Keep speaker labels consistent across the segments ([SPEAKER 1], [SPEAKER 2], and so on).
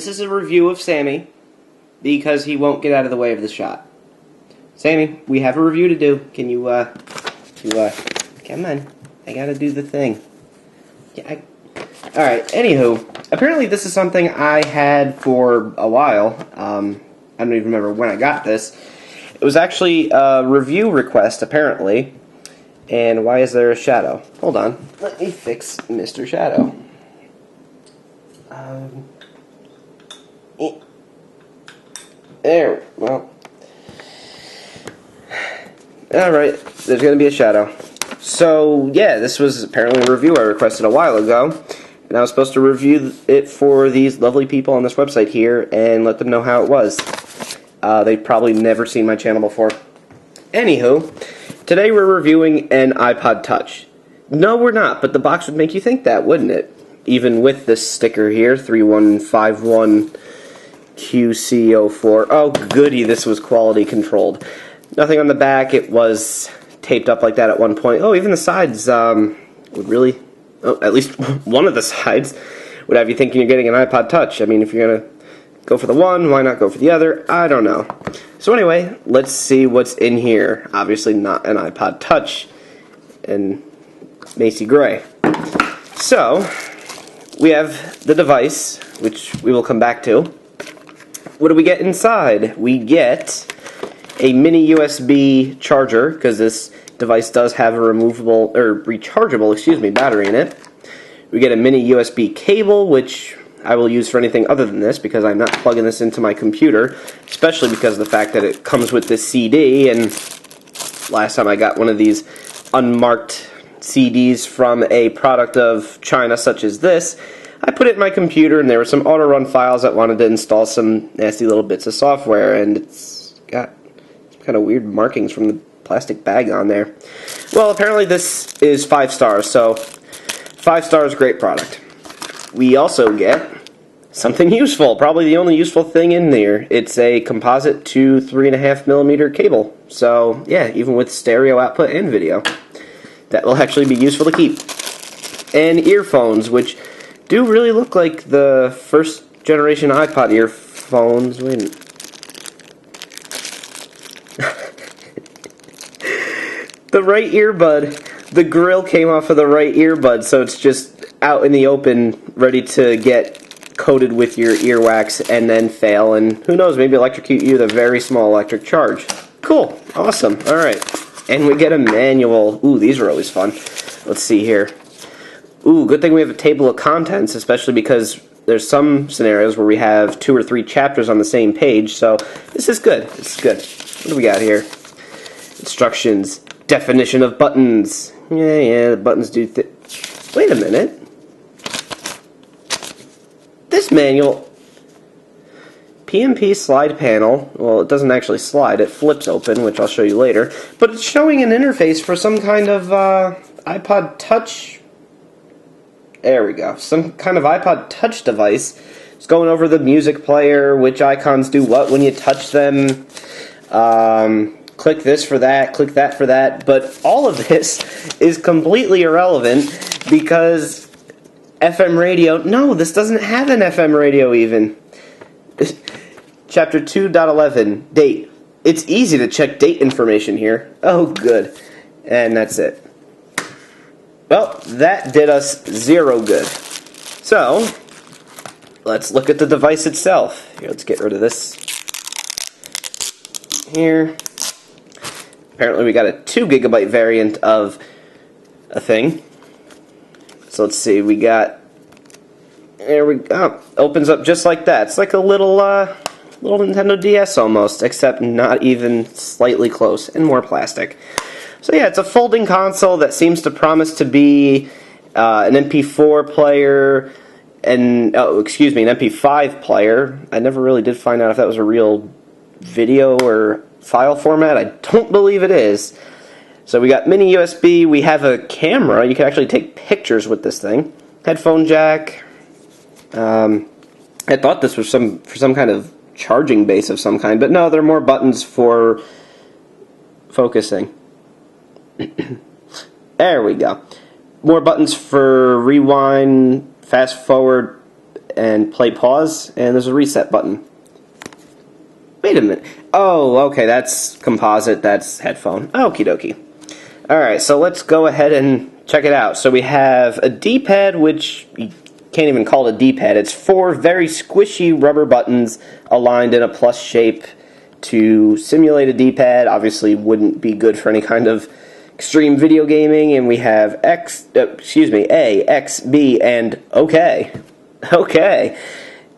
[SPEAKER 1] this is a review of Sammy because he won't get out of the way of the shot. Sammy, we have a review to do. Can you, come on. I gotta do the thing. Yeah, Alright, anywho, apparently this is something I had for a while. I don't even remember when I got this. It was actually a review request, apparently. And why is there a shadow? Hold on. Let me fix Mr. Shadow. There, well. Alright, there's going to be a shadow. So, yeah, this was apparently a review I requested a while ago. And I was supposed to review it for these lovely people on this website here and let them know how it was. They've probably never seen my channel before. Anywho, today we're reviewing an iPod Touch. No, we're not, but the box would make you think that, wouldn't it? Even with this sticker here, 3151QC04. Oh, goody, this was quality controlled. Nothing on the back, it was taped up like that at one point. Oh, even the sides would really... Oh, at least one of the sides would have you thinking you're getting an iPod Touch. I mean, if you're going to go for the one, why not go for the other? I don't know. So anyway, let's see what's in here. Obviously not an iPod Touch and Macy Gray. So, we have the device, which we will come back to. What do we get inside? We get a mini USB charger, because this device does have a removable, or rechargeable, battery in it. We get a mini USB cable, which I will use for anything other than this, because I'm not plugging this into my computer, especially because of the fact that it comes with this CD, and last time I got one of these unmarked CDs from a product of China such as this, I put it in my computer, and there were some auto-run files that wanted to install some nasty little bits of software, and it's got some kind of weird markings from the plastic bag on there. Well, apparently this is 5 stars, so 5 stars, great product. We also get something useful, probably the only useful thing in there. It's a composite to 3.5mm cable. So, yeah, even with stereo output and video, that will actually be useful to keep. And earphones, which do really look like the first generation iPod earphones. Wait a minute. The right earbud, the grill came off of the right earbud, so it's just out in the open, ready to get coated with your earwax and then fail, and who knows, maybe electrocute you with a very small electric charge. Cool. Awesome. Alright. And we get a manual. Ooh, these are always fun. Let's see here. Ooh, good thing we have a table of contents, especially because there's some scenarios where we have 2 or 3 chapters on the same page, so this is good. This is good. What do we got here? Instructions. Definition of buttons. Yeah, the buttons do Wait a minute. This manual... PMP slide panel. Well, it doesn't actually slide. It flips open, which I'll show you later. But it's showing an interface for some kind of iPod Touch... There we go. Some kind of iPod Touch device. It's going over the music player, which icons do what when you touch them. Click this for that, click that for that, but all of this is completely irrelevant because FM radio, no, this doesn't have an FM radio even. Chapter 2.11, date. It's easy to check date information here. Oh, good. And that's it. Well, that did us 0 good. So, let's look at the device itself. Here, let's get rid of this. Here. Apparently we got a 2GB variant of a thing. So let's see, we got... There we go. Opens up just like that. It's like a little Nintendo DS almost, except not even slightly close, and more plastic. So yeah, it's a folding console that seems to promise to be an MP4 player, and, an MP5 player. I never really did find out if that was a real video or file format. I don't believe it is. So we got mini USB, we have a camera, you can actually take pictures with this thing. Headphone jack. I thought this was for some kind of charging base of some kind, but no, there are more buttons for focusing. There we go. More buttons for rewind, fast forward, and play pause, and there's a reset button. Wait a minute. Oh, okay, that's composite, that's headphone. Okie dokie. Alright, so let's go ahead and check it out. So we have a D-pad, which you can't even call it a D-pad. It's 4 very squishy rubber buttons aligned in a plus shape to simulate a D-pad. Obviously wouldn't be good for any kind of extreme video gaming. And we have A, X, B, and OK. OK.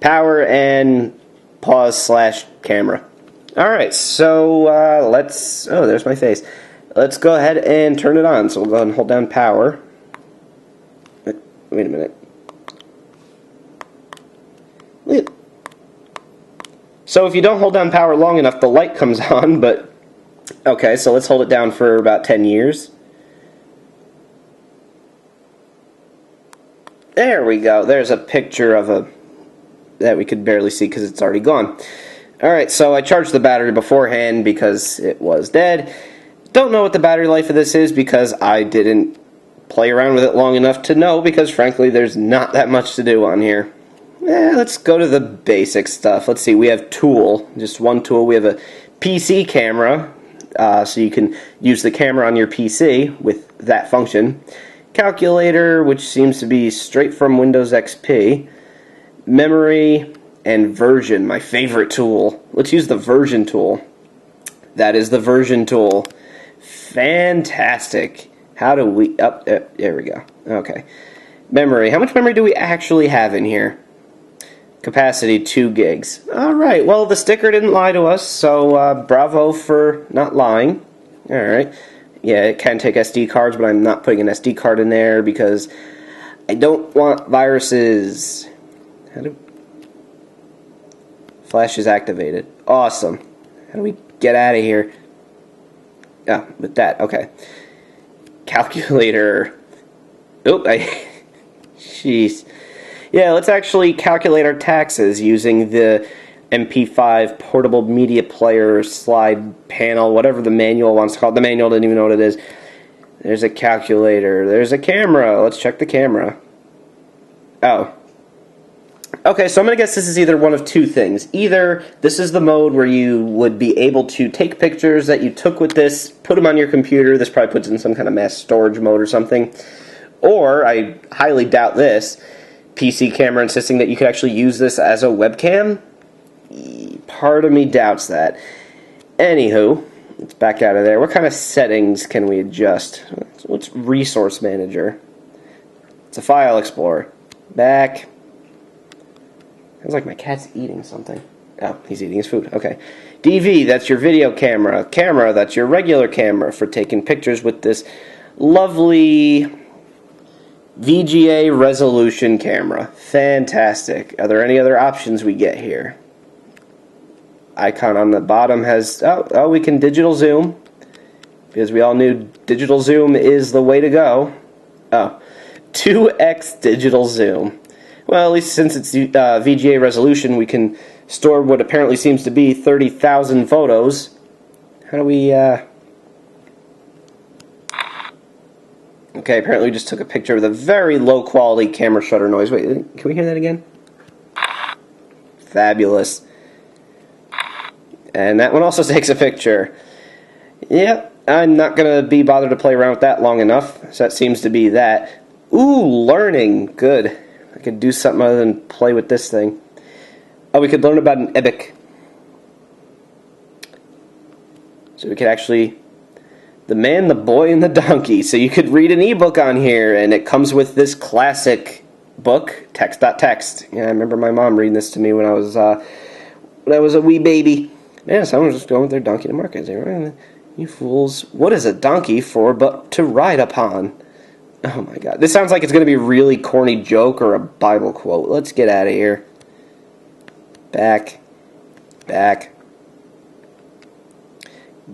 [SPEAKER 1] Power and pause / camera. Alright, so let's... Oh, there's my face. Let's go ahead and turn it on. So we'll go ahead and hold down power. Wait a minute. So if you don't hold down power long enough, the light comes on, but... Okay, so let's hold it down for about 10 years. There we go. There's a picture of a... that we could barely see because it's already gone. Alright, so I charged the battery beforehand because it was dead. Don't know what the battery life of this is because I didn't play around with it long enough to know, because frankly there's not that much to do on here. Let's go to the basic stuff. Let's see, we have tool, just one tool. We have a PC camera, so you can use the camera on your PC with that function. Calculator, which seems to be straight from Windows XP. Memory and version, my favorite tool. Let's use the version tool. That is the version tool. Fantastic. How do we... Oh, there we go. Okay. Memory. How much memory do we actually have in here? Capacity 2 gigs. Alright, well, the sticker didn't lie to us, so bravo for not lying. Alright. Yeah, it can take SD cards, but I'm not putting an SD card in there because I don't want viruses. How do... Flash is activated. Awesome. How do we get out of here? Ah, with that, okay. Calculator. Oop, jeez. Yeah, let's actually calculate our taxes using the MP5 portable media player slide panel, whatever the manual wants to call it. The manual didn't even know what it is. There's a calculator. There's a camera. Let's check the camera. Oh. Okay, so I'm going to guess this is either one of two things. Either this is the mode where you would be able to take pictures that you took with this, put them on your computer. This probably puts in some kind of mass storage mode or something. Or, I highly doubt this, PC camera insisting that you could actually use this as a webcam. Part of me doubts that. Anywho, let's back out of there. What kind of settings can we adjust? What's Resource Manager? It's a File Explorer. Back. Sounds like my cat's eating something. Oh, he's eating his food. Okay. DV, that's your video camera. Camera, that's your regular camera for taking pictures with this lovely VGA resolution camera. Fantastic. Are there any other options we get here? Icon on the bottom has... Oh, we can digital zoom. Because we all knew digital zoom is the way to go. Oh. 2x digital zoom. Well, at least since it's VGA resolution, we can store what apparently seems to be 30,000 photos. How do we... Okay, apparently we just took a picture with a very low-quality camera shutter noise. Wait, can we hear that again? Fabulous. And that one also takes a picture. Yep, I'm not going to be bothered to play around with that long enough. So that seems to be that. Ooh, learning. Good. I could do something other than play with this thing. Oh, we could learn about an epic. So we could actually... The Man, the Boy, and the Donkey. So you could read an ebook on here, and it comes with this classic book, text.txt. Yeah, I remember my mom reading this to me when I was a wee baby. Yeah, someone's just going with their donkey to market. You fools. What is a donkey for but to ride upon? Oh my god. This sounds like it's going to be a really corny joke or a Bible quote. Let's get out of here. Back.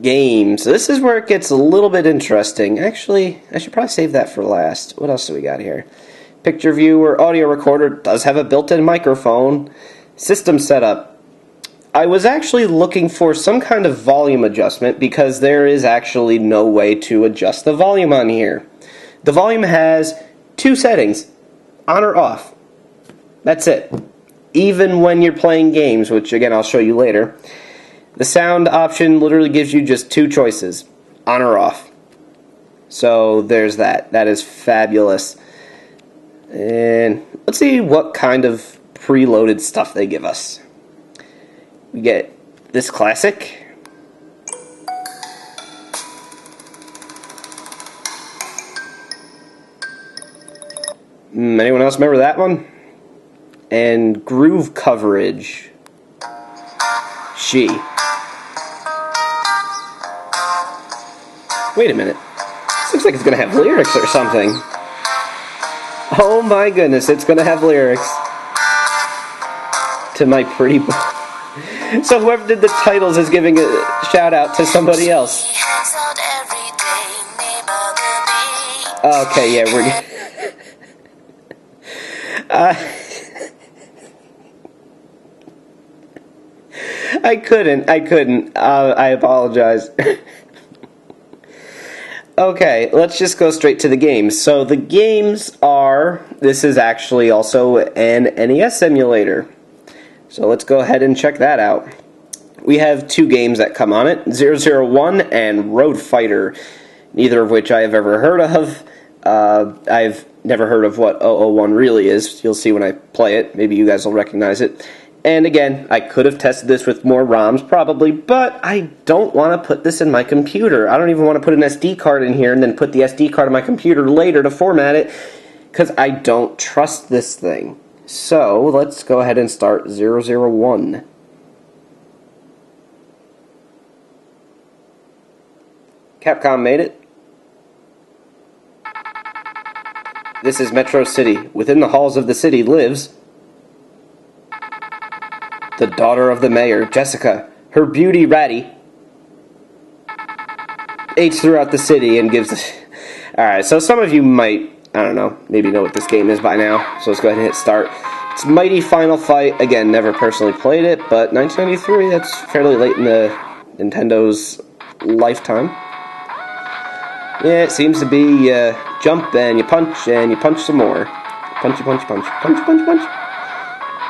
[SPEAKER 1] Games. This is where it gets a little bit interesting. Actually, I should probably save that for last. What else do we got here? Picture viewer, audio recorder, does have a built-in microphone. System setup. I was actually looking for some kind of volume adjustment because there is actually no way to adjust the volume on here. The volume has two settings, on or off. That's it. Even when you're playing games, which again I'll show you later, the sound option literally gives you just two choices, on or off. So there's that. That is fabulous. And let's see what kind of preloaded stuff they give us. We get this classic. Anyone else remember that one? And groove coverage. She. Wait a minute. This looks like it's going to have lyrics or something. Oh my goodness, it's going to have lyrics. To my pretty boy. So whoever did the titles is giving a shout out to somebody else. Okay, yeah, we're... I couldn't. I apologize. Okay, let's just go straight to the games. So the games are... This is actually also an NES emulator. So let's go ahead and check that out. We have two games that come on it, 001 and Road Fighter, neither of which I have ever heard of. I've never heard of what 001 really is. You'll see when I play it. Maybe you guys will recognize it. And again, I could have tested this with more ROMs, probably, but I don't want to put this in my computer. I don't even want to put an SD card in here and then put the SD card on my computer later to format it, because I don't trust this thing. So, let's go ahead and start 001. Capcom made it. This is Metro City. Within the halls of the city lives the daughter of the mayor, Jessica. Her beauty ratty aids throughout the city and gives... Alright, so some of you might, I don't know, maybe know what this game is by now. So let's go ahead and hit start. It's Mighty Final Fight. Again, never personally played it, but 1993, that's fairly late in the Nintendo's lifetime. Yeah, it seems to be jump and you punch some more. Punch, punch, punch, punch, punch, punch.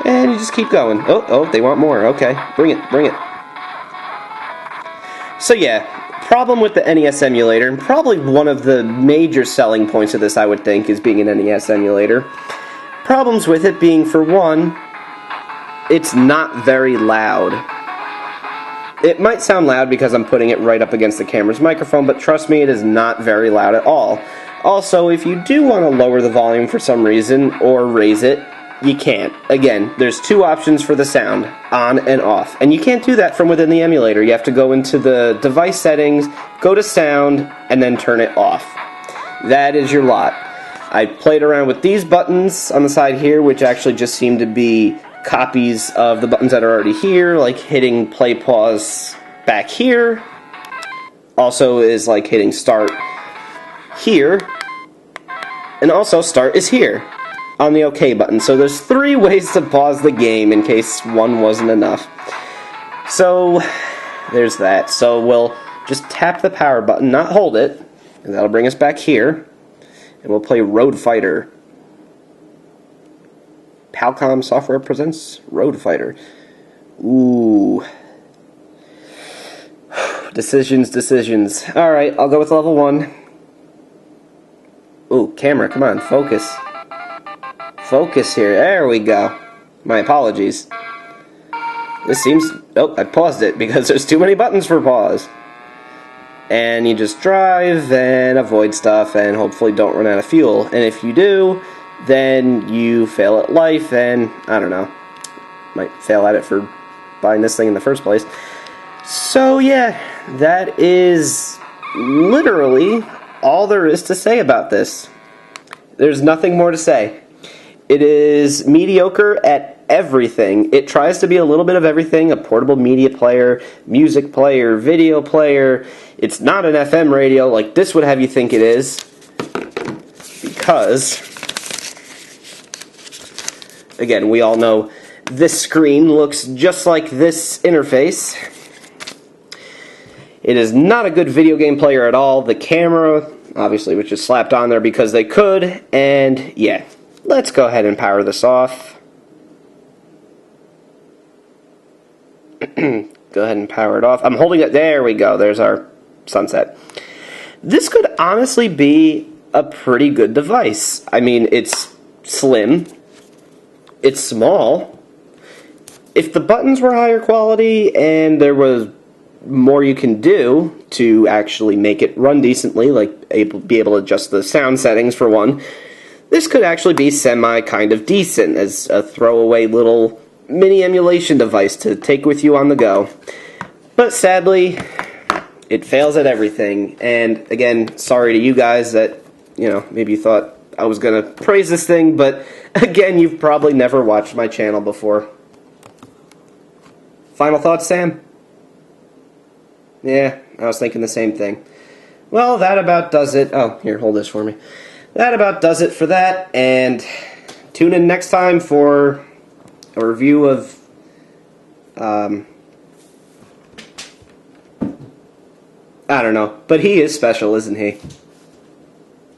[SPEAKER 1] And you just keep going. Oh, they want more. Okay, bring it, bring it. So yeah, problem with the NES emulator, and probably one of the major selling points of this, I would think, is being an NES emulator. Problems with it being, for one, it's not very loud. It might sound loud because I'm putting it right up against the camera's microphone, but trust me, it is not very loud at all. Also, if you do want to lower the volume for some reason, or raise it, you can't. Again, there's two options for the sound, on and off. And you can't do that from within the emulator. You have to go into the device settings, go to sound, and then turn it off. That is your lot. I played around with these buttons on the side here, which actually just seem to be copies of the buttons that are already here, like hitting play pause back here. Also is like hitting start here. And also start is here on the OK button. So there's three ways to pause the game in case one wasn't enough. So there's that. So we'll just tap the power button, not hold it, and that'll bring us back here. And we'll play Road Fighter. Palcom Software presents Road Fighter. Ooh. Decisions. Alright, I'll go with level 1. Ooh, camera, come on, focus. Focus here, there we go. My apologies. This seems... Oh, I paused it because there's too many buttons for pause. And you just drive and avoid stuff and hopefully don't run out of fuel. And if you do, then you fail at life and, I don't know, might fail at it for buying this thing in the first place. So yeah, that is literally all there is to say about this. There's nothing more to say. It is mediocre at everything. It tries to be a little bit of everything, a portable media player, music player, video player. It's not an FM radio like this would have you think it is, because, again, we all know this screen looks just like this interface. It is not a good video game player at all. The camera, obviously, was just slapped on there because they could, and yeah. Let's go ahead and power this off. Go ahead and power it off. I'm holding it. There we go. There's our sunset. This could honestly be a pretty good device. I mean, it's slim. It's small. If the buttons were higher quality and there was more you can do to actually make it run decently, like be able to adjust the sound settings for one, this could actually be semi kind of decent as a throwaway little mini emulation device to take with you on the go. But sadly, it fails at everything. And again, sorry to you guys that, maybe you thought I was going to praise this thing, but again, you've probably never watched my channel before. Final thoughts, Sam? Yeah, I was thinking the same thing. Well, that about does it. Oh, here, hold this for me. That about does it for that, and tune in next time for a review of I don't know, but he is special, isn't he?